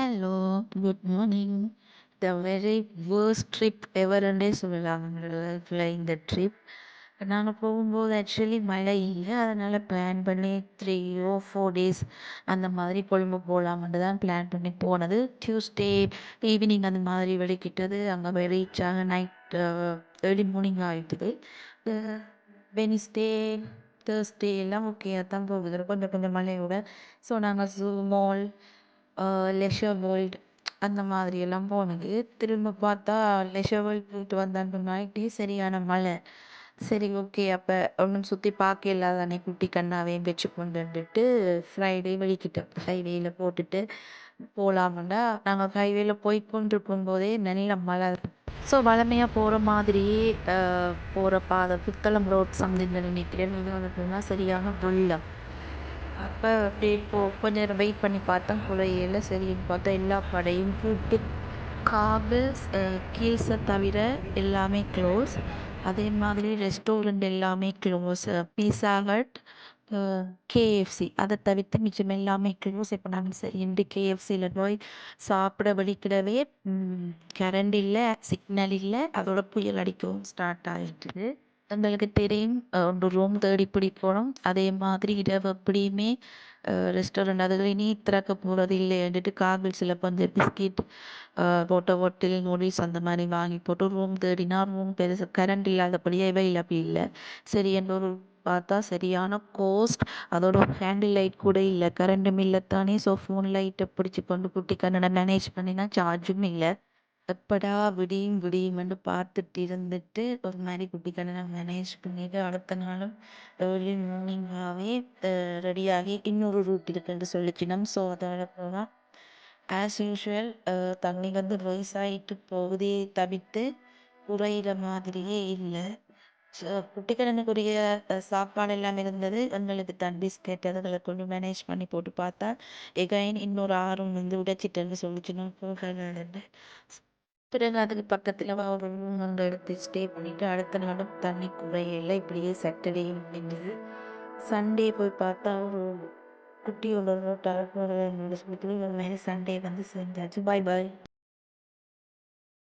Hello, good morning. The very worst trip எவர்ன்னே சொல்லலாம் எங்களோட லைஃப்ல இந்த ட்ரிப். நாங்கள் போகும்போது ஆக்சுவலி மழை இல்லை, அதனால் பிளான் பண்ணி 3 or 4 days அந்த மாதிரி கொழும்பு போகலாம்னு தான் பிளான் பண்ணி போனது. டியூஸ்டே ஈவினிங் அந்த மாதிரி வெளிக்கிட்டது. அங்கே போய் ரீச் ஆக நைட் ஏர்லி மார்னிங் ஆகிட்டுது. வெனிஸ்டே தேர்ஸ்டே எல்லாம் ஓகே தான் போகுது, கொஞ்சம் கொஞ்சம் மழையோட. ஸோ நாங்கள் ஜூ மால், லெஷர் வேர்ல்டு அந்த மாதிரி எல்லாம் போனது. திரும்ப பார்த்தா லெஷர் வேர்ல்டு போயிட்டு வந்தான்னு நைட்டே சரியான மழை. சரி ஓகே, அப்போ ஒன்றும் சுற்றி பார்க்க இல்லாதானே குட்டி கண்ணாவையும் வச்சு கொண்டுட்டு ஃப்ரைடே வெளிக்கிட்டோம். ஹைவேயில் போட்டுட்டு போகலாமுண்டா. நாங்கள் ஹைவேல போய் கொண்டிருக்கும் போதே நல்ல மழை. ஸோ வளமையாக போகிற மாதிரியே போகிற பாதை புத்தளம் ரோட் சம்திங் நினைக்கிறேன். வந்து சரியான வெள்ளம். அப்போ அப்படியே கொஞ்ச நேரம் வெயிட் பண்ணி பார்த்தா குழையில. சரின்னு பார்த்தா எல்லா கடையும் பூட்டு. காபிள்ஸ் கீல்ஸை தவிர எல்லாமே க்ளோஸ். அதே மாதிரி ரெஸ்டாரண்ட் எல்லாமே க்ளோஸ். பீஸா ஹட், கேஎஃப்சி அதை தவிர்த்து மிச்சம் எல்லாமே க்ளோஸ். இப்போ நாங்கள் சரின்ட்டு கேஎஃப்சியில் போய் சாப்பிட வலிக்கிடவே கரண்ட் இல்லை, சிக்னல் இல்லை, அதோட புயல் அடிக்கவும் ஸ்டார்ட் ஆகிட்டுது. எங்களுக்கு தெரியும் ஒரு ரூம் தேடி பிடிக்கணும். அதே மாதிரி இரவு எப்படியுமே ரெஸ்டாரண்ட் அதில் இனி திறக்க போகிறது இல்லைன்ட்டு காகிள்ஸில் கொஞ்சம் பிஸ்கெட், வாட்டர் நூடுல்ஸ் அந்த மாதிரி வாங்கி போட்டு ரூம் தேடினா ரூம் பெருசு கரண்ட் இல்லாதபடியே அவைலபிள் இல்லை. சரி என்னொரு பார்த்தா சரியான கோஸ்ட். அதோட ஹேண்டில் லைட் கூட இல்லை, கரண்ட்டும் இல்லைத்தானே. ஸோ ஃபோன் லைட்டை பிடிச்சி கொண்டு குட்டி கண்ணனை மேனேஜ் பண்ணினா சார்ஜும் இல்லை. எப்படா விடியும் விடியும்னு பார்த்துட்டு இருந்துட்டு ஒரு மாதிரி குட்டி கண்ணனை மேனேஜ் பண்ணிட்டு அடுத்த நாளும் ஏர்லி மார்னிங்காகவே ரெடியாகி இன்னொரு ரூட் இருக்குன்னு சொல்லிச்சினோம். ஸோ அதோட போனால் ஆஸ் யூஷுவல் தண்ணி வந்து ரைஸ் ஆகிட்டு போகுதே தவிர்த்து குறையிற மாதிரியே இல்லை. குட்டிக்கடனுக்குரிய சாப்பாடு எல்லாம் இருந்தது. எங்களுக்கு தான் பிஸ்கெட் அதுகளை கொண்டு மேனேஜ் பண்ணி போட்டு பார்த்தா எகைன் இன்னொரு ஆறும் வந்து உடைச்சிட்டேன்னு சொல்லிச்சுன்னு போகலன்னு. பிறகு அதுக்கு பக்கத்தில் ஒரு ரூம் வந்து எடுத்து ஸ்டே பண்ணிவிட்டு அடுத்த நாளும் தண்ணி குறையில. இப்படியே சாட்டர்டே முடிஞ்சது. சண்டே போய் பார்த்தா ஒரு குட்டியோட ரோட்டால் சண்டே வந்து சேர்ந்தாச்சு. பாய் பாய்.